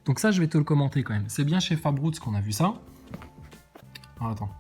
Donc ça, je vais te le commenter quand même. C'est bien chez Fabroots qu'on a vu ça. Alors, attends.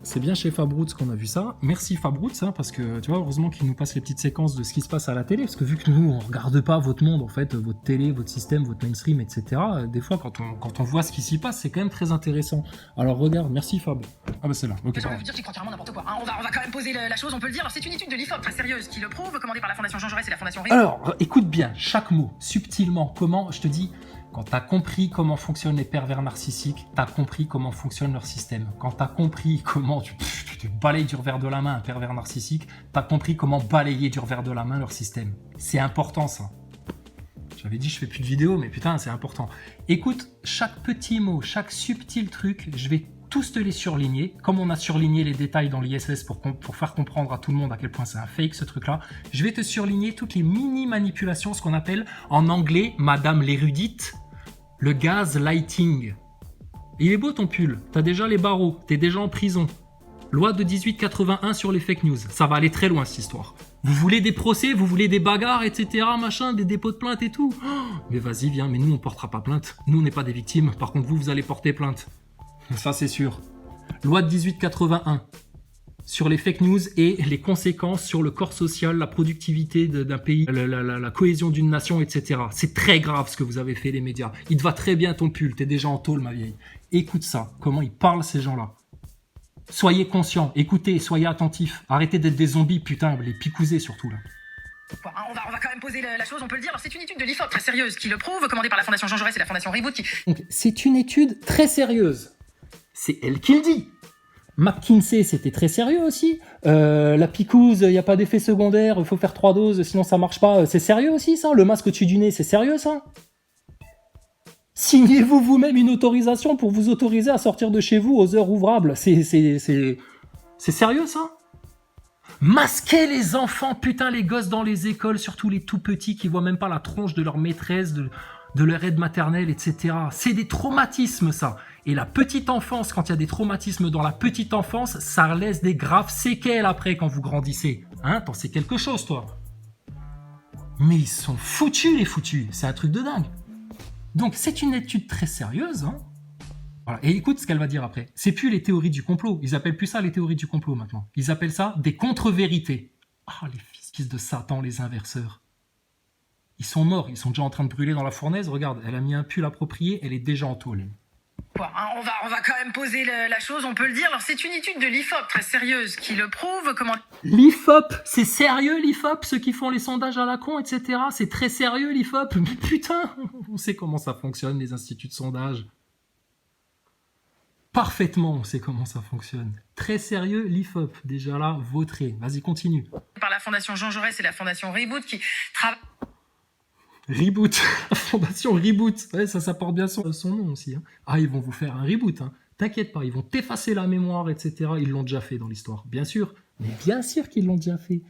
C'est bien chez Fabroots qu'on a vu ça. Merci Fabroots, hein, parce que tu vois, heureusement qu'ils nous passent les petites séquences de ce qui se passe à la télé, parce que vu que nous, on regarde pas votre monde, en fait, votre télé, votre système, votre mainstream, etc., des fois, quand on voit ce qui s'y passe, c'est quand même très intéressant. Alors regarde, merci Fab. Ah bah c'est là. Ok. Je vais vous dire qu'il croit carrément n'importe quoi. Hein. On va quand même poser la chose, on peut le dire. Alors c'est une étude de l'IFOP très sérieuse qui le prouve, commandée par la Fondation Jean Jaurès et la Fondation Rive. Alors, écoute bien, chaque mot, subtilement, comment, je te dis, quand tu as compris comment fonctionnent les pervers narcissiques, tu as compris comment fonctionne leur système. Quand tu as compris comment tu te balayes du revers de la main un pervers narcissique, tu as compris comment balayer du revers de la main leur système. C'est important ça. J'avais dit je fais plus de vidéos, mais putain, c'est important. Écoute, chaque petit mot, chaque subtil truc, je vais tous te les surligner, comme on a surligné les détails dans l'ISS pour faire comprendre à tout le monde à quel point c'est un fake ce truc-là. Je vais te surligner toutes les mini-manipulations, ce qu'on appelle en anglais, madame l'érudite, le gaslighting. Il est beau ton pull, t'as déjà les barreaux, t'es déjà en prison. Loi de 1881 sur les fake news, ça va aller très loin cette histoire. Vous voulez des procès, vous voulez des bagarres, etc., machin, des dépôts de plainte et tout. Oh, mais vas-y, viens, mais nous on portera pas plainte. Nous on n'est pas des victimes, par contre vous allez porter plainte. Ça c'est sûr. Loi de 1881 sur les fake news et les conséquences sur le corps social, la productivité d'un pays, la cohésion d'une nation, etc. C'est très grave ce que vous avez fait les médias. Il te va très bien ton pull, t'es déjà en tôle ma vieille. Écoute ça, comment ils parlent ces gens-là. Soyez conscients, écoutez, soyez attentifs. Arrêtez d'être des zombies, putain, les picousés surtout là. On va quand même poser la chose, on peut le dire. Alors c'est une étude de l'IFOP très sérieuse qui le prouve, commandée par la Fondation Jean Jaurès et la Fondation Reboot qui... Donc c'est une étude très sérieuse. C'est elle qui le dit. McKinsey, c'était très sérieux aussi. La picouse, il n'y a pas d'effet secondaire, il faut faire 3 doses, sinon ça marche pas. C'est sérieux aussi ça. Le masque au-dessus du nez, c'est sérieux ça. Signez-vous vous-même une autorisation pour vous autoriser à sortir de chez vous aux heures ouvrables. C'est sérieux ça. Masquer les enfants, putain les gosses dans les écoles, surtout les tout petits qui voient même pas la tronche de leur maîtresse, de leur aide maternelle, etc. C'est des traumatismes ça. Et la petite enfance, quand il y a des traumatismes dans la petite enfance, ça laisse des graves séquelles après quand vous grandissez. Hein, t'en sais quelque chose toi. Mais ils sont foutus les foutus, c'est un truc de dingue. Donc c'est une étude très sérieuse. Hein. Voilà. Et écoute ce qu'elle va dire après. C'est plus les théories du complot, ils appellent plus ça les théories du complot maintenant. Ils appellent ça des contre-vérités. Ah les fils de Satan, les inverseurs. Ils sont morts, ils sont déjà en train de brûler dans la fournaise. Regarde, elle a mis un pull approprié, elle est déjà en tôle. On va quand même poser la chose, on peut le dire. Alors c'est une étude de l'IFOP très sérieuse qui le prouve. Comment... L'IFOP, c'est sérieux l'IFOP, ceux qui font les sondages à la con, etc. C'est très sérieux l'IFOP. Mais putain, on sait comment ça fonctionne les instituts de sondage. Parfaitement, on sait comment ça fonctionne. Très sérieux l'IFOP, déjà là, vautré. Vas-y, continue. Par la Fondation Jean Jaurès et la Fondation Reboot qui travaillent... Reboot, la fondation Reboot, ouais, ça porte bien son nom aussi. Hein. Ah, ils vont vous faire un reboot, hein. T'inquiète pas, ils vont t'effacer la mémoire, etc. Ils l'ont déjà fait dans l'histoire, bien sûr. Mais bien sûr qu'ils l'ont déjà fait.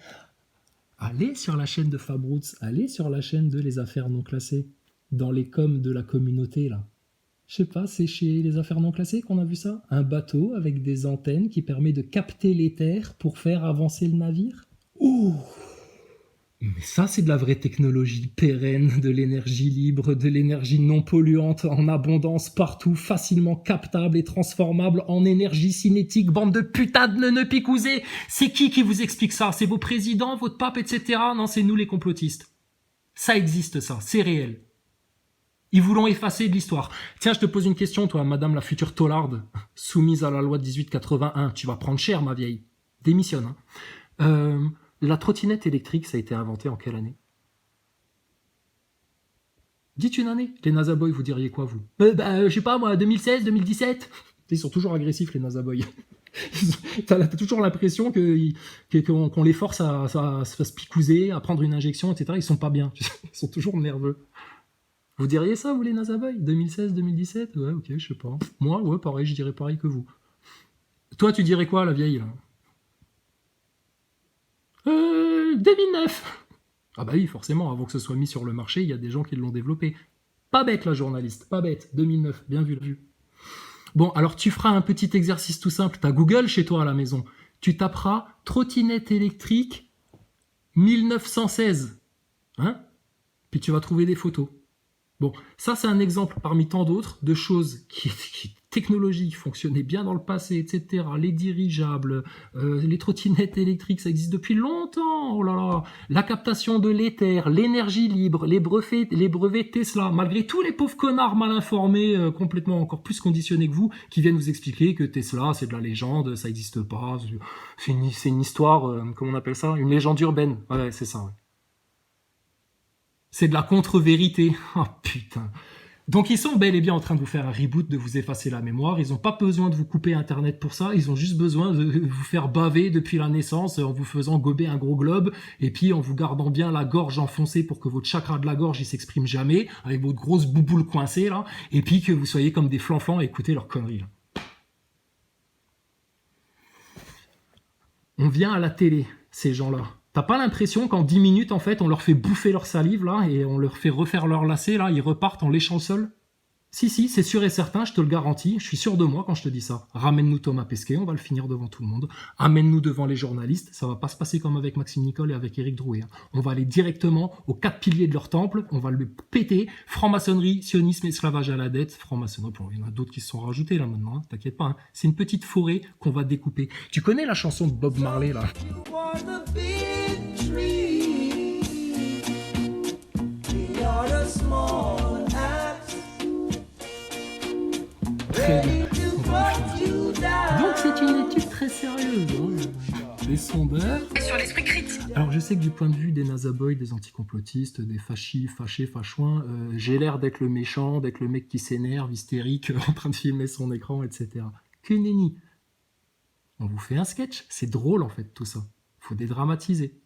Allez sur la chaîne de Fabroots, allez sur la chaîne de Les Affaires Non Classées, dans les coms de la communauté, là. Je sais pas, c'est chez Les Affaires Non Classées qu'on a vu ça. Un bateau avec des antennes qui permet de capter l'éther pour faire avancer le navire. Ouh! Mais ça, c'est de la vraie technologie pérenne, de l'énergie libre, de l'énergie non polluante, en abondance partout, facilement captable et transformable en énergie cinétique, bande de putains de neuneux picousés. C'est qui vous explique ça? C'est vos présidents, votre pape, etc. Non, c'est nous les complotistes. Ça existe ça, c'est réel. Ils vous l'ont effacé de l'histoire. Tiens, je te pose une question, toi, madame la future taularde, soumise à la loi de 1881. Tu vas prendre cher, ma vieille. Démissionne, hein. La trottinette électrique, ça a été inventé en quelle année? Dites une année. Les NASA Boys, vous diriez quoi, vous? Je sais pas, moi, 2016, 2017. Ils sont toujours agressifs, les NASA Boys. T'as toujours l'impression qu'on les force à se picouser, à prendre une injection, etc. Ils sont pas bien. Ils sont toujours nerveux. Vous diriez ça, vous, les NASA Boys? 2016, 2017? Ouais, ok, je sais pas. Moi, ouais, pareil, je dirais pareil que vous. Toi, tu dirais quoi, la vieille, là? 2009. Ah bah oui, forcément, avant que ce soit mis sur le marché, il y a des gens qui l'ont développé. Pas bête, la journaliste, pas bête. 2009, bien vu. Bon, alors tu feras un petit exercice tout simple. T'as Google chez toi à la maison. Tu taperas trottinette électrique 1916. Hein? Puis tu vas trouver des photos. Bon, ça c'est un exemple parmi tant d'autres de choses qui technologiques fonctionnaient bien dans le passé, etc. Les dirigeables, les trottinettes électriques, ça existe depuis longtemps. Oh là là, la captation de l'éther, l'énergie libre, les brevets Tesla. Malgré tous les pauvres connards mal informés, complètement encore plus conditionnés que vous, qui viennent vous expliquer que Tesla c'est de la légende, ça n'existe pas. C'est une histoire, comment on appelle ça, une légende urbaine. Ouais, c'est ça. Ouais. C'est de la contre-vérité. Oh putain. Donc ils sont bel et bien en train de vous faire un reboot, de vous effacer la mémoire. Ils n'ont pas besoin de vous couper Internet pour ça. Ils ont juste besoin de vous faire baver depuis la naissance en vous faisant gober un gros globe et puis en vous gardant bien la gorge enfoncée pour que votre chakra de la gorge il s'exprime jamais avec votre grosse bouboule coincée là et puis que vous soyez comme des flanflans à écouter leurs conneries là. On vient à la télé, ces gens-là. T'as pas l'impression qu'en 10 minutes, en fait, on leur fait bouffer leur salive, là, et on leur fait refaire leur lacet, là, ils repartent en léchant le sol? Si, c'est sûr et certain, je te le garantis, je suis sûr de moi quand je te dis ça. Ramène-nous Thomas Pesquet, on va le finir devant tout le monde. Amène-nous devant les journalistes, ça va pas se passer comme avec Maxime Nicole et avec Éric Drouet. Hein. On va aller directement aux 4 piliers de leur temple, on va le péter, franc-maçonnerie, sionisme, esclavage à la dette, franc-maçonnerie, il y en a d'autres qui se sont rajoutés là maintenant, hein, t'inquiète pas. Hein. C'est une petite forêt qu'on va découper. Tu connais la chanson de Bob Marley là? Très bien. Donc c'est une étude très sérieuse. Hein. Les sondeurs. Et sur l'esprit critique. Alors je sais que du point de vue des nazaboys, des anticomplotistes, des fachis, fâchés, fachouins, j'ai l'air d'être le méchant, d'être le mec qui s'énerve, hystérique, en train de filmer son écran, etc. Que nenni. On vous fait un sketch. C'est drôle en fait tout ça. Faut dédramatiser.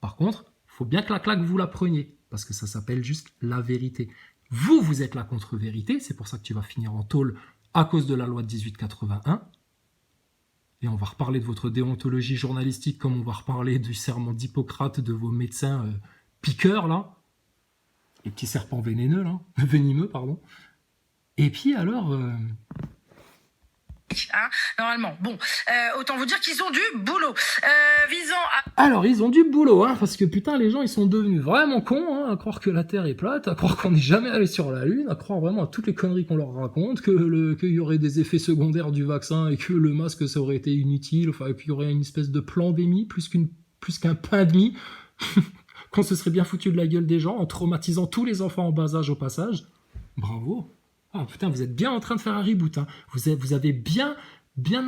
Par contre, faut bien que la claque vous la preniez. Parce que ça s'appelle juste la vérité. Vous êtes la contre-vérité. C'est pour ça que tu vas finir en tôle à cause de la loi de 1881. Et on va reparler de votre déontologie journalistique comme on va reparler du serment d'Hippocrate de vos médecins piqueurs, là. Les petits serpents vénéneux, là. Venimeux, pardon. Et puis alors... Hein, normalement. Bon, autant vous dire qu'ils ont du boulot. Visant à... Alors, ils ont du boulot, hein, parce que putain, les gens, ils sont devenus vraiment cons, hein, à croire que la Terre est plate, à croire qu'on n'est jamais allé sur la Lune, à croire vraiment à toutes les conneries qu'on leur raconte, qu'il y aurait des effets secondaires du vaccin et que le masque, ça aurait été inutile, enfin, qu'il y aurait une espèce de pandémie plus qu'un pain de mie, qu'on se serait bien foutu de la gueule des gens en traumatisant tous les enfants en bas âge au passage. Bravo. Ah putain, vous êtes bien en train de faire un reboot. Hein. Vous avez bien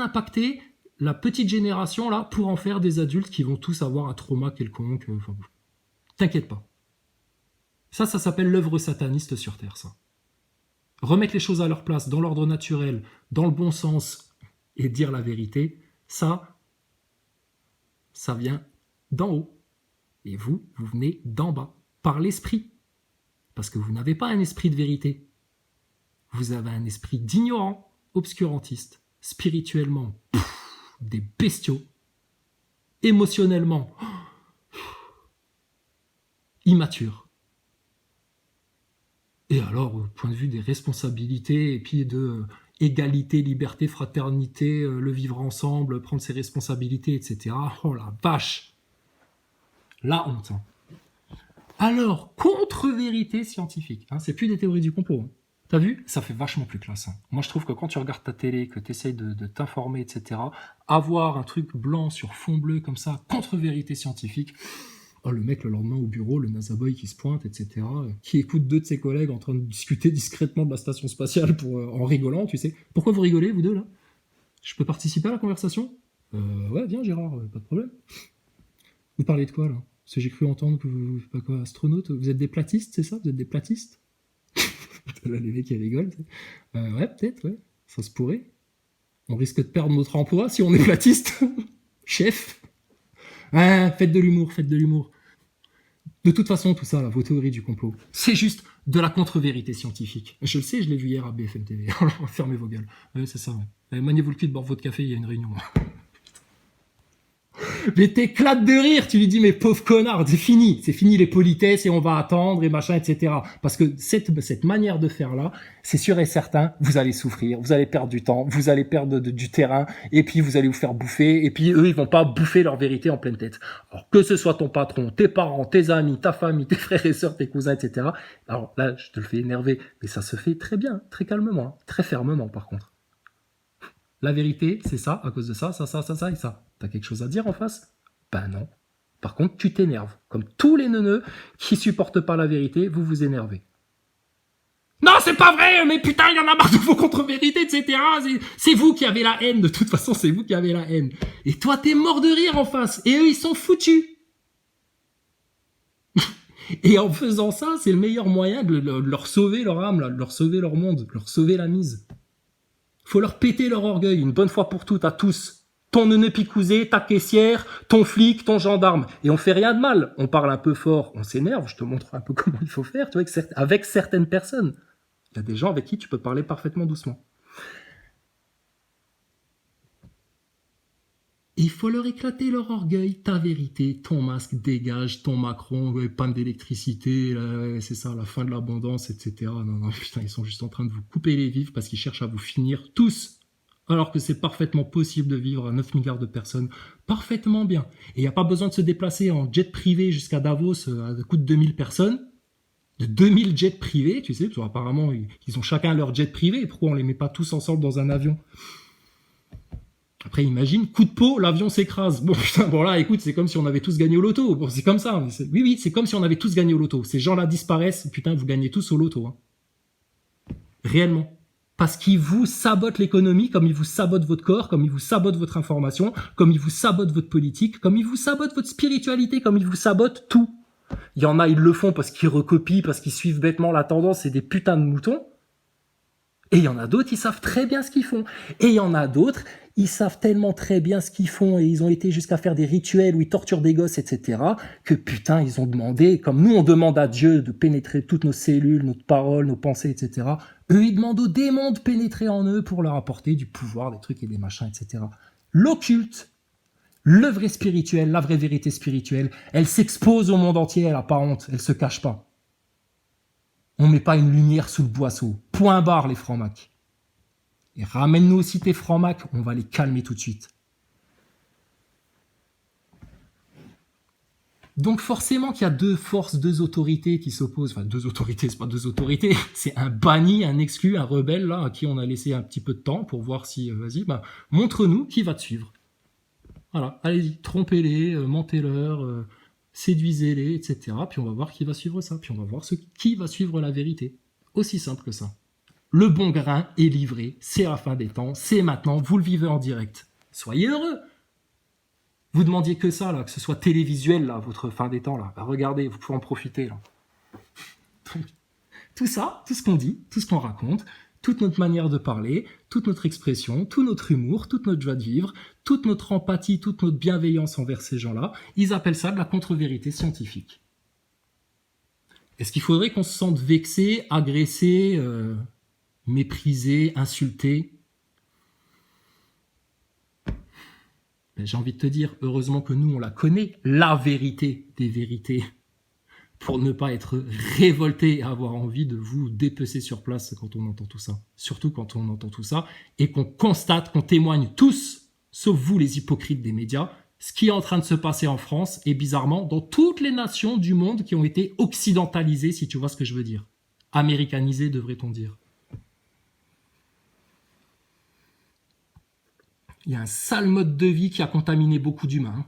impacté la petite génération là pour en faire des adultes qui vont tous avoir un trauma quelconque. Enfin, t'inquiète pas. Ça s'appelle l'œuvre sataniste sur Terre, ça. Remettre les choses à leur place, dans l'ordre naturel, dans le bon sens, et dire la vérité, ça vient d'en haut. Et vous venez d'en bas, par l'esprit. Parce que vous n'avez pas un esprit de vérité. Vous avez un esprit d'ignorant, obscurantiste, spirituellement, des bestiaux, émotionnellement, immature. Et alors, au point de vue des responsabilités, et puis de égalité, liberté, fraternité, le vivre ensemble, prendre ses responsabilités, etc. Oh la vache! La honte. Hein. Alors, contre-vérité scientifique. Hein, c'est plus des théories du complot. Hein. T'as vu? Ça fait vachement plus classe. Hein. Moi, je trouve que quand tu regardes ta télé, que tu essayes de t'informer, etc., avoir un truc blanc sur fond bleu comme ça, contre-vérité scientifique, oh, le mec, le lendemain au bureau, le NASA Boy qui se pointe, etc., qui écoute 2 de ses collègues en train de discuter discrètement de la station spatiale en rigolant, tu sais. Pourquoi vous rigolez, vous deux, là? Je peux participer à la conversation? Ouais, viens, Gérard, pas de problème. Vous parlez de quoi, là? Parce que j'ai cru entendre que vous, pas quoi, astronaute, vous êtes des platistes, c'est ça? Vous êtes des platistes? Là, les mecs, ils rigolent. Ouais, peut-être, ouais. Ça se pourrait. On risque de perdre notre emploi si on est platiste. Chef. Ah, faites de l'humour. De toute façon, tout ça, là, vos théories du complot, c'est juste de la contre-vérité scientifique. Je le sais, je l'ai vu hier à BFM TV. Alors, fermez vos gueules. Ouais, c'est ça, ouais. Maniez-vous le cul de boire votre café, il y a une réunion. Mais t'éclates de rire, tu lui dis, mais pauvre connard, c'est fini les politesses et on va attendre et machin, etc. Parce que cette manière de faire là, c'est sûr et certain, vous allez souffrir, vous allez perdre du temps, vous allez perdre du terrain, et puis vous allez vous faire bouffer, et puis eux, ils vont pas bouffer leur vérité en pleine tête. Alors que ce soit ton patron, tes parents, tes amis, ta famille, tes frères et sœurs, tes cousins, etc. Alors là, je te le fais énerver, mais ça se fait très bien, très calmement, très fermement par contre. La vérité, c'est ça, à cause de ça et ça. T'as quelque chose à dire en face? Ben non. Par contre, tu t'énerves. Comme tous les neuneux qui supportent pas la vérité, vous vous énervez. Non, c'est pas vrai, mais putain, il y en a marre de vos contre-vérités, etc. C'est vous qui avez la haine, de toute façon, c'est vous qui avez la haine. Et toi, t'es mort de rire en face, et eux, ils sont foutus. Et en faisant ça, c'est le meilleur moyen de leur sauver leur âme, de leur sauver leur monde, de leur sauver la mise. Faut leur péter leur orgueil, une bonne fois pour toutes, à tous. Ton neuneu picousé, ta caissière, ton flic, ton gendarme. Et on fait rien de mal. On parle un peu fort, on s'énerve, je te montre un peu comment il faut faire, tu vois, avec certaines personnes. Il y a des gens avec qui tu peux parler parfaitement doucement. Il faut leur éclater leur orgueil, ta vérité, ton masque dégage, ton Macron, panne d'électricité, c'est ça, la fin de l'abondance, etc. Non, putain, ils sont juste en train de vous couper les vifs parce qu'ils cherchent à vous finir tous. Alors que c'est parfaitement possible de vivre à 9 milliards de personnes parfaitement bien. Et il n'y a pas besoin de se déplacer en jet privé jusqu'à Davos à coût de 2000 personnes. De 2000 jets privés, tu sais, parce qu'apparemment, ils ont chacun leur jet privé. Pourquoi on les met pas tous ensemble dans un avion? Après, imagine, coup de peau, l'avion s'écrase. Bon, putain, bon là, écoute, c'est comme si on avait tous gagné au loto. Bon, c'est comme ça. Oui, c'est comme si on avait tous gagné au loto. Ces gens-là disparaissent, putain, vous gagnez tous au loto. Hein. Réellement. Parce qu'ils vous sabotent l'économie, comme ils vous sabotent votre corps, comme ils vous sabotent votre information, comme ils vous sabotent votre politique, comme ils vous sabotent votre spiritualité, comme ils vous sabotent tout. Il y en a, ils le font parce qu'ils recopient, parce qu'ils suivent bêtement la tendance, c'est des putains de moutons. Et il y en a d'autres, ils savent très bien ce qu'ils font. Et il y en a d'autres, ils savent tellement très bien ce qu'ils font et ils ont été jusqu'à faire des rituels où ils torturent des gosses, etc. que putain, ils ont demandé, comme nous on demande à Dieu de pénétrer toutes nos cellules, notre parole, nos pensées, etc. Eux, ils demandent aux démons de pénétrer en eux pour leur apporter du pouvoir, des trucs et des machins, etc. L'occulte, le vrai spirituel, la vraie vérité spirituelle, elle s'expose au monde entier, elle n'a pas honte, elle se cache pas. On met pas une lumière sous le boisseau. Point barre, les francs-macs. Et ramène-nous aussi tes francs-macs, on va les calmer tout de suite. Donc forcément qu'il y a deux forces, deux autorités qui s'opposent. Enfin, deux autorités, c'est pas deux autorités. C'est un banni, un exclu, un rebelle, là, à qui on a laissé un petit peu de temps pour voir si, vas-y, montre-nous qui va te suivre. Voilà, allez-y, trompez-les, mentez-leur, séduisez-les, etc. Puis on va voir qui va suivre ça. Puis on va voir qui va suivre la vérité. Aussi simple que ça. Le bon grain est livré, c'est la fin des temps, c'est maintenant, vous le vivez en direct. Soyez heureux. Vous demandiez que ça, là, que ce soit télévisuel, là, votre fin des temps, là. Bah, regardez, vous pouvez en profiter, là. Tout ça, tout ce qu'on dit, tout ce qu'on raconte, toute notre manière de parler, toute notre expression, tout notre humour, toute notre joie de vivre, toute notre empathie, toute notre bienveillance envers ces gens-là, ils appellent ça de la contre-vérité scientifique. Est-ce qu'il faudrait qu'on se sente vexé, agressé, méprisé, insulté? Ben, j'ai envie de te dire, heureusement que nous, on la connaît, la vérité des vérités, pour ne pas être révolté et avoir envie de vous dépecer sur place quand on entend tout ça. Surtout quand on entend tout ça et qu'on constate, qu'on témoigne tous, sauf vous les hypocrites des médias, ce qui est en train de se passer en France et bizarrement dans toutes les nations du monde qui ont été occidentalisées, si tu vois ce que je veux dire. Américanisées, devrait-on dire. Il y a un sale mode de vie qui a contaminé beaucoup d'humains.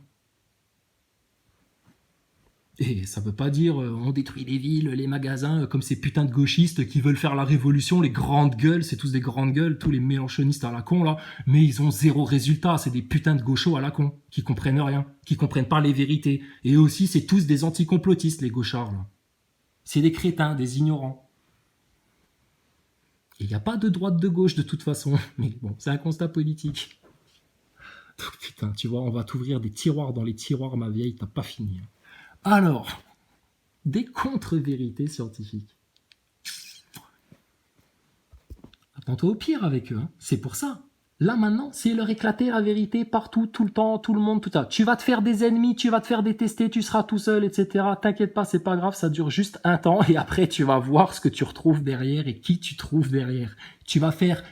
Et ça veut pas dire on détruit les villes, les magasins, comme ces putains de gauchistes qui veulent faire la révolution, les grandes gueules, c'est tous des grandes gueules, tous les mélenchonistes à la con là, mais ils ont zéro résultat, c'est des putains de gauchos à la con, qui comprennent rien, qui comprennent pas les vérités. Et aussi c'est tous des anticomplotistes les gauchards là. C'est des crétins, des ignorants. Il n'y a pas de droite de gauche de toute façon, mais bon, c'est un constat politique. Putain, tu vois, on va t'ouvrir des tiroirs dans les tiroirs, ma vieille, t'as pas fini. Alors, des contre-vérités scientifiques. Attends-toi au pire avec eux, hein. C'est pour ça. Là, maintenant, c'est leur éclater la vérité partout, tout le temps, tout le monde, tout ça. Tu vas te faire des ennemis, tu vas te faire détester, tu seras tout seul, etc. T'inquiète pas, c'est pas grave, ça dure juste un temps et après, tu vas voir ce que tu retrouves derrière et qui tu trouves derrière. Tu vas faire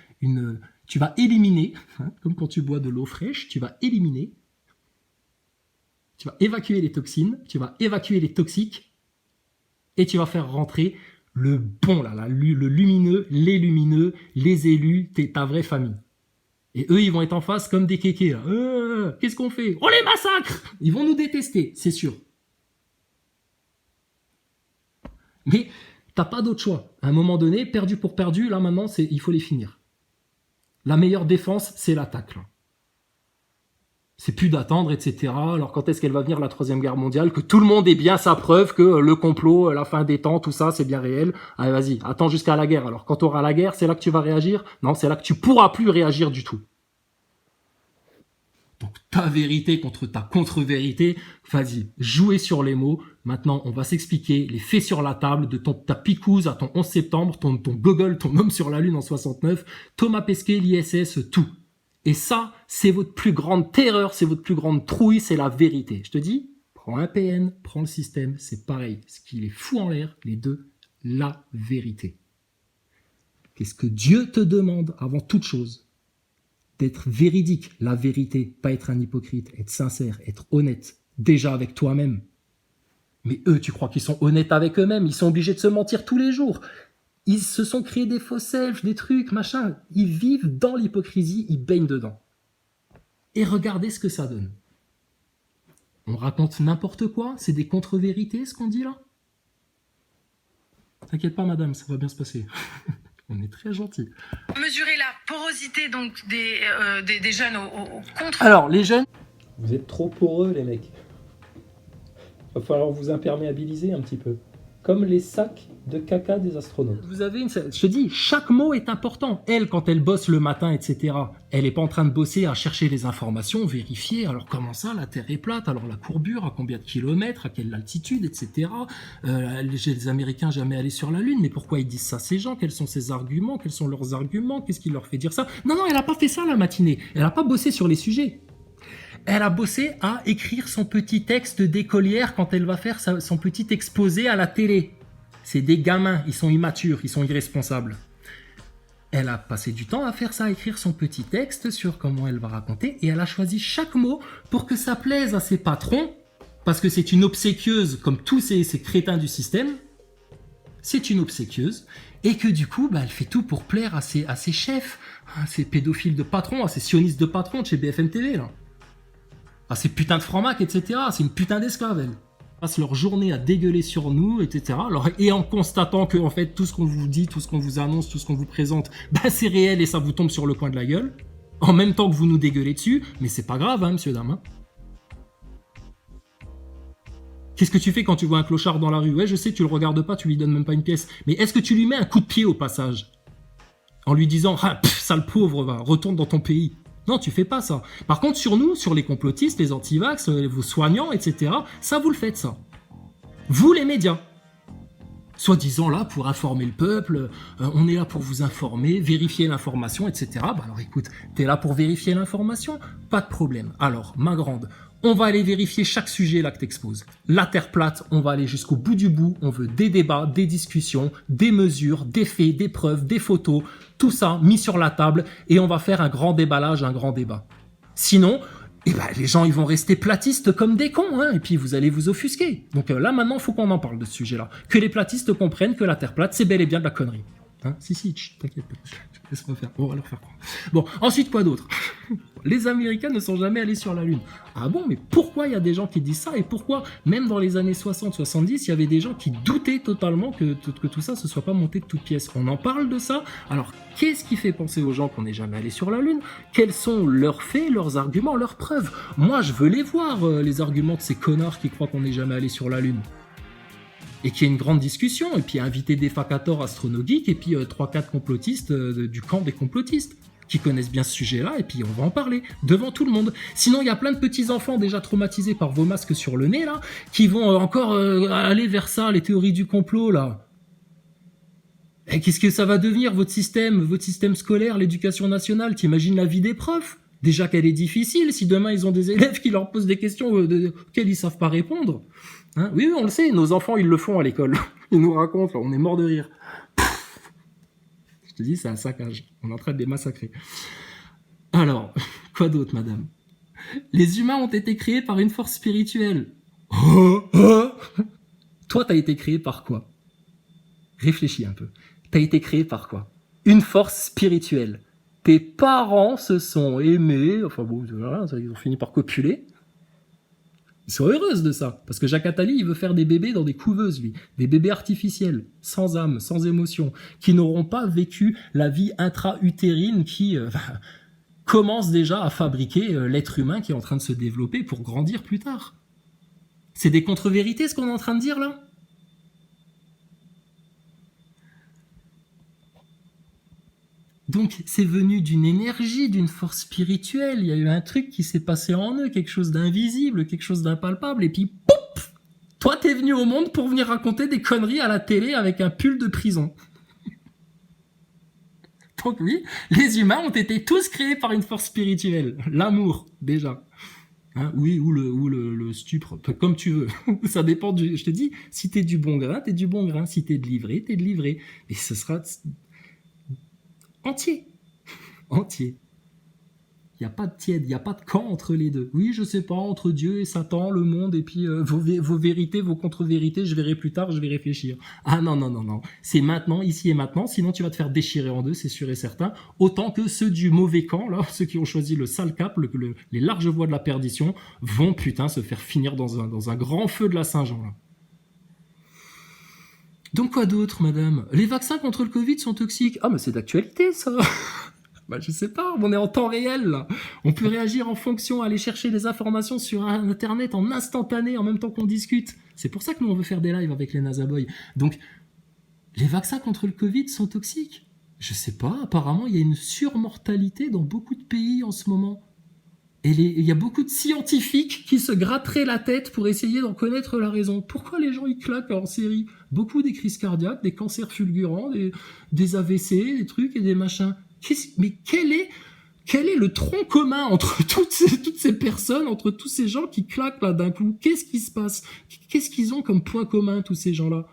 tu vas éliminer, hein, comme quand tu bois de l'eau fraîche, tu vas éliminer, tu vas évacuer les toxines, tu vas évacuer les toxiques et tu vas faire rentrer le bon, là, le lumineux, les élus, ta vraie famille. Et eux, ils vont être en face comme des kékés. Qu'est-ce qu'on fait? On les massacre! Ils vont nous détester, c'est sûr. Mais t'as pas d'autre choix. À un moment donné, perdu pour perdu, là maintenant, il faut les finir. La meilleure défense, c'est l'attaque. Là. C'est plus d'attendre, etc. Alors quand est-ce qu'elle va venir la Troisième Guerre mondiale? Que tout le monde ait bien sa preuve que le complot, la fin des temps, tout ça, c'est bien réel. Allez, vas-y, attends jusqu'à la guerre. Alors quand tu auras la guerre, c'est là que tu vas réagir? Non, c'est là que tu pourras plus réagir du tout. Donc ta vérité contre ta contre-vérité, vas-y, jouez sur les mots. Maintenant, on va s'expliquer les faits sur la table de ta picouse à ton 11 septembre, ton Gogol, ton homme sur la lune en 69, Thomas Pesquet, l'ISS, tout. Et ça, c'est votre plus grande terreur, c'est votre plus grande trouille, c'est la vérité. Je te dis, prends un PN, prends le système, c'est pareil. Ce qui les fout en l'air, les deux, la vérité. Qu'est-ce que Dieu te demande avant toute chose? D'être véridique, la vérité, pas être un hypocrite, être sincère, être honnête, déjà avec toi-même. Mais eux, tu crois qu'ils sont honnêtes avec eux-mêmes? Ils sont obligés de se mentir tous les jours. Ils se sont créés des faux selfs, des trucs, machin. Ils vivent dans l'hypocrisie, ils baignent dedans. Et regardez ce que ça donne. On raconte n'importe quoi, c'est des contre-vérités ce qu'on dit là. T'inquiète pas madame, ça va bien se passer. On est très gentils. Mesurer la porosité donc des jeunes au contre. Alors les jeunes, vous êtes trop poreux les mecs. Va falloir vous imperméabiliser un petit peu. Comme les sacs de caca des astronautes. Vous avez je te dis, chaque mot est important. Elle, quand elle bosse le matin, etc., elle n'est pas en train de bosser à chercher les informations, vérifier. Alors comment ça, la Terre est plate? Alors la courbure, à combien de kilomètres, à quelle altitude, etc. Les Américains jamais allés sur la Lune, mais pourquoi ils disent ça ces gens? Quels sont ces arguments? Quels sont leurs arguments? Qu'est-ce qui leur fait dire ça? Non, elle n'a pas fait ça la matinée. Elle n'a pas bossé sur les sujets. Elle a bossé à écrire son petit texte d'écolière quand elle va faire son petit exposé à la télé. C'est des gamins, ils sont immatures, ils sont irresponsables. Elle a passé du temps à faire ça, à écrire son petit texte sur comment elle va raconter, et elle a choisi chaque mot pour que ça plaise à ses patrons, parce que c'est une obséquieuse, comme tous ces crétins du système. C'est une obséquieuse, et que du coup, elle fait tout pour plaire à ses chefs, à ses pédophiles de patrons, à ses sionistes de patrons de chez BFM TV, là. Ah, ces putains de francs-mac, etc. C'est une putain d'esclave, elle. Ils passent leur journée à dégueuler sur nous, etc. Alors, et en constatant que, en fait, tout ce qu'on vous dit, tout ce qu'on vous annonce, tout ce qu'on vous présente, c'est réel et ça vous tombe sur le coin de la gueule. En même temps que vous nous dégueulez dessus. Mais c'est pas grave, hein, monsieur, dame. Hein. Qu'est-ce que tu fais quand tu vois un clochard dans la rue? Ouais, je sais, tu le regardes pas, tu lui donnes même pas une pièce. Mais est-ce que tu lui mets un coup de pied au passage? En lui disant, sale pauvre, va, retourne dans ton pays. Non, tu fais pas ça. Par contre, sur nous, sur les complotistes, les antivax, vos soignants, etc., ça, vous le faites, ça. Vous, les médias. Soi-disant là pour informer le peuple, on est là pour vous informer, vérifier l'information, etc. Alors écoute, t'es là pour vérifier l'information? Pas de problème. Alors, ma grande, on va aller vérifier chaque sujet là que t'exposes. La Terre plate, on va aller jusqu'au bout du bout. On veut des débats, des discussions, des mesures, des faits, des preuves, des photos. Tout ça mis sur la table et on va faire un grand déballage, un grand débat. Sinon, les gens ils vont rester platistes comme des cons, hein, et puis vous allez vous offusquer. Donc là maintenant, il faut qu'on en parle de ce sujet-là. Que les platistes comprennent que la Terre plate, c'est bel et bien de la connerie. Hein, si, t'inquiète pas. Laisse-moi faire. On va leur faire croire. Bon, ensuite quoi d'autre? Les Américains ne sont jamais allés sur la Lune. Ah bon, mais pourquoi il y a des gens qui disent ça? Et pourquoi, même dans les années 60-70, il y avait des gens qui doutaient totalement que tout ça se soit pas monté de toutes pièces? On en parle de ça. Alors, qu'est-ce qui fait penser aux gens qu'on n'est jamais allé sur la Lune? Quels sont leurs faits, leurs arguments, leurs preuves? Moi, je veux les voir, les arguments de ces connards qui croient qu'on n'est jamais allé sur la Lune. Et qu'il y ait une grande discussion, et puis inviter des facators astronogeeks, et puis 3-4 complotistes du camp des complotistes, qui connaissent bien ce sujet-là, et puis on va en parler, devant tout le monde. Sinon, il y a plein de petits-enfants déjà traumatisés par vos masques sur le nez, là, qui vont encore aller vers ça, les théories du complot, là. Et qu'est-ce que ça va devenir, votre système scolaire, l'éducation nationale? T'imagines la vie des profs? Déjà qu'elle est difficile, si demain ils ont des élèves qui leur posent des questions auxquelles ils savent pas répondre. Hein, oui, on le sait, nos enfants, ils le font à l'école. Ils nous racontent, là, on est mort de rire. Je te dis, c'est un saccage. On est en train de les massacrer. Alors, quoi d'autre, madame? Les humains ont été créés par une force spirituelle. Toi, t'as été créé par quoi? Réfléchis un peu. T'as été créé par quoi? Une force spirituelle. Tes parents se sont aimés, enfin bon, voilà, ils ont fini par copuler. Ils sont heureuses de ça, parce que Jacques Attali, il veut faire des bébés dans des couveuses, lui. Des bébés artificiels, sans âme, sans émotion, qui n'auront pas vécu la vie intra-utérine qui commence déjà à fabriquer l'être humain qui est en train de se développer pour grandir plus tard. C'est des contre-vérités, ce qu'on est en train de dire, là? Donc, c'est venu d'une énergie, d'une force spirituelle. Il y a eu un truc qui s'est passé en eux, quelque chose d'invisible, quelque chose d'impalpable. Et puis, pouf! Toi, t'es venu au monde pour venir raconter des conneries à la télé avec un pull de prison. Donc oui, les humains ont été tous créés par une force spirituelle. L'amour, déjà. Hein, oui, ou le stupre, comme tu veux. Ça dépend du... Je te dis, si t'es du bon grain, t'es du bon grain. Si t'es de livré, t'es de livré. Et ce sera... entier. Entier. Il n'y a pas de tiède, il n'y a pas de camp entre les deux. Oui, je sais pas, entre Dieu et Satan, le monde, et puis vos vérités, vos contre-vérités, je verrai plus tard, je vais réfléchir. Ah non, non, non, non. C'est maintenant, ici et maintenant, sinon tu vas te faire déchirer en deux, c'est sûr et certain. Autant que ceux du mauvais camp, là, ceux qui ont choisi le sale cap, les larges voies de la perdition, vont putain se faire finir dans un grand feu de la Saint-Jean, là. Donc quoi d'autre, madame? Les vaccins contre le Covid sont toxiques. Ah, mais c'est d'actualité, ça. Bah, je sais pas, on est en temps réel, là. On peut réagir en fonction, aller chercher des informations sur Internet en instantané, en même temps qu'on discute. C'est pour ça que nous, on veut faire des lives avec les NASA Boys. Donc, les vaccins contre le Covid sont toxiques. Je sais pas, apparemment, il y a une surmortalité dans beaucoup de pays en ce moment. Et il y a beaucoup de scientifiques qui se gratteraient la tête pour essayer d'en connaître la raison. Pourquoi les gens, ils claquent en série? Beaucoup des crises cardiaques, des cancers fulgurants, des AVC, des trucs et des machins. Mais quel est le tronc commun entre toutes ces personnes, entre tous ces gens qui claquent là d'un coup? Qu'est-ce qui se passe? Qu'est-ce qu'ils ont comme point commun, tous ces gens-là?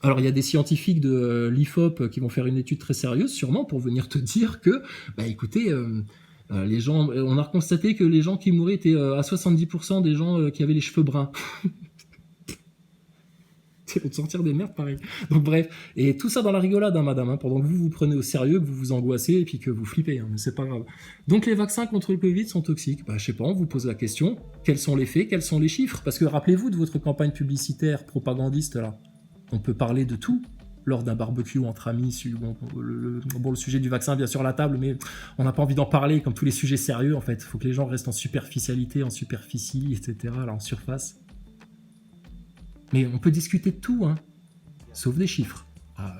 Alors, il y a des scientifiques de l'IFOP qui vont faire une étude très sérieuse, sûrement, pour venir te dire que, bah écoutez, les gens, on a constaté que les gens qui mouraient étaient à 70% des gens qui avaient les cheveux bruns. C'est pour te sortir des merdes, pareil. Donc bref, et tout ça dans la rigolade, hein, madame, hein, pendant que vous prenez au sérieux, que vous vous angoissez et puis que vous flippez, hein, mais c'est pas grave. Donc les vaccins contre le Covid sont toxiques. Bah je sais pas, on vous pose la question, quels sont les faits, quels sont les chiffres? Parce que rappelez-vous de votre campagne publicitaire propagandiste là, on peut parler de tout lors d'un barbecue entre amis, le sujet du vaccin bien sûr à la table, mais on n'a pas envie d'en parler comme tous les sujets sérieux en fait. Il faut que les gens restent en superficialité, en superficie, etc. Là, en surface. Mais on peut discuter de tout, hein, sauf des chiffres. Ah,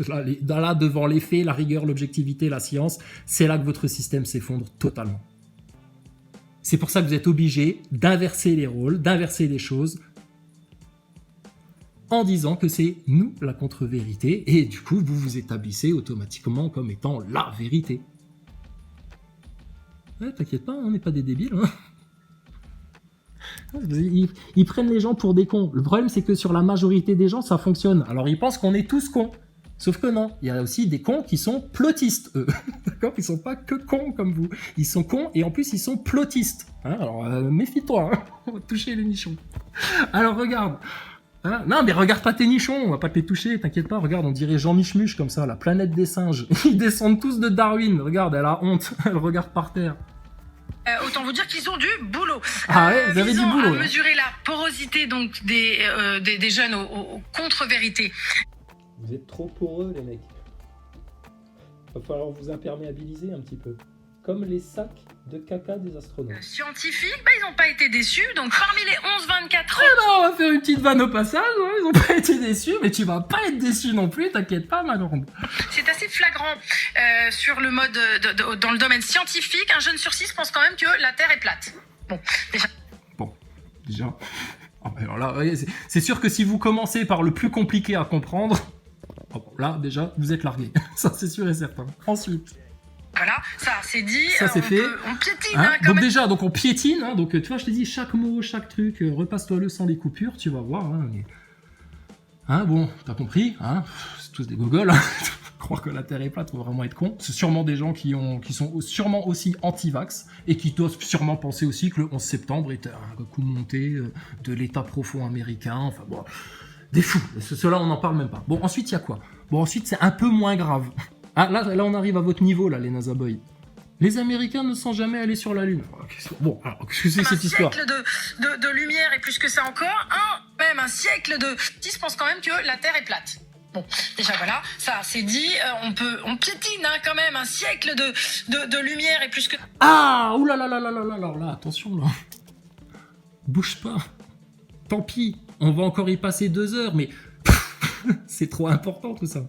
là, devant les faits, la rigueur, l'objectivité, la science, c'est là que votre système s'effondre totalement. C'est pour ça que vous êtes obligé d'inverser les rôles, d'inverser les choses, en disant que c'est nous la contre-vérité, et du coup, vous vous établissez automatiquement comme étant la vérité. Ouais, t'inquiète pas, on n'est pas des débiles, hein. Ils prennent les gens pour des cons. Le problème, c'est que sur la majorité des gens, ça fonctionne. Alors, ils pensent qu'on est tous cons. Sauf que non. Il y a aussi des cons qui sont plotistes, eux. D'accord? Ils sont pas que cons comme vous. Ils sont cons et en plus, ils sont plotistes. Hein? Alors, méfie-toi. Hein, on va toucher les nichons. Alors, regarde. Hein? Non, mais regarde pas tes nichons. On va pas te les toucher. T'inquiète pas. Regarde, on dirait Jean Michmuche comme ça. La planète des singes. Ils descendent tous de Darwin. Regarde, elle a honte. Elle regarde par terre. Autant vous dire qu'ils ont du boulot. Ah ouais, vous avez du boulot. À mesurer la porosité donc des jeunes aux contre-vérités. Vous êtes trop poreux, les mecs. Il va falloir vous imperméabiliser un petit peu. Comme les sacs de caca des astronautes. Scientifiques, ils n'ont pas été déçus. Donc parmi les 11-24 ans... Ah non, on va faire une petite vanne au passage. Ouais, ils n'ont pas été déçus, mais tu vas pas être déçu non plus, t'inquiète pas, ma grande. C'est assez flagrant sur le mode dans le domaine scientifique. Un jeune sur 6 pense quand même que la Terre est plate. Bon, déjà... Alors là, c'est sûr que si vous commencez par le plus compliqué à comprendre, bon, là, déjà, vous êtes largués. Ça, c'est sûr et certain. Ensuite... Voilà, ça c'est dit, ça c'est fait. On piétine Hein, quand donc même. déjà, donc on piétine, hein, donc tu vois, je t'ai dit chaque mot, chaque truc, repasse-toi-le sans les coupures, tu vas voir. Hein, bon, t'as compris, hein, c'est tous des gogoles. Hein. Croire que la Terre est plate, faut vraiment être con. C'est sûrement des gens qui sont sûrement aussi anti-vax et qui doivent sûrement penser aussi que le 11 septembre était un coup de montée de l'état profond américain. Enfin bon, des fous. Ceux-là, on n'en parle même pas. Bon, ensuite, il y a quoi? Bon, ensuite, c'est un peu moins grave. Ah, là, on arrive à votre niveau, là, les NASA Boys. Les Américains ne sont jamais allés sur la Lune. Bon, alors, qu'est-ce que c'est cette histoire? Un siècle de lumière et plus que ça encore. Même un siècle de... Je pense quand même que la Terre est plate. Bon, déjà voilà, ça c'est dit. On piétine quand même un siècle de lumière et plus que... Ah, oulala, attention, là. Bouge pas. Tant pis, on va encore y passer 2 heures, mais c'est trop important tout ça.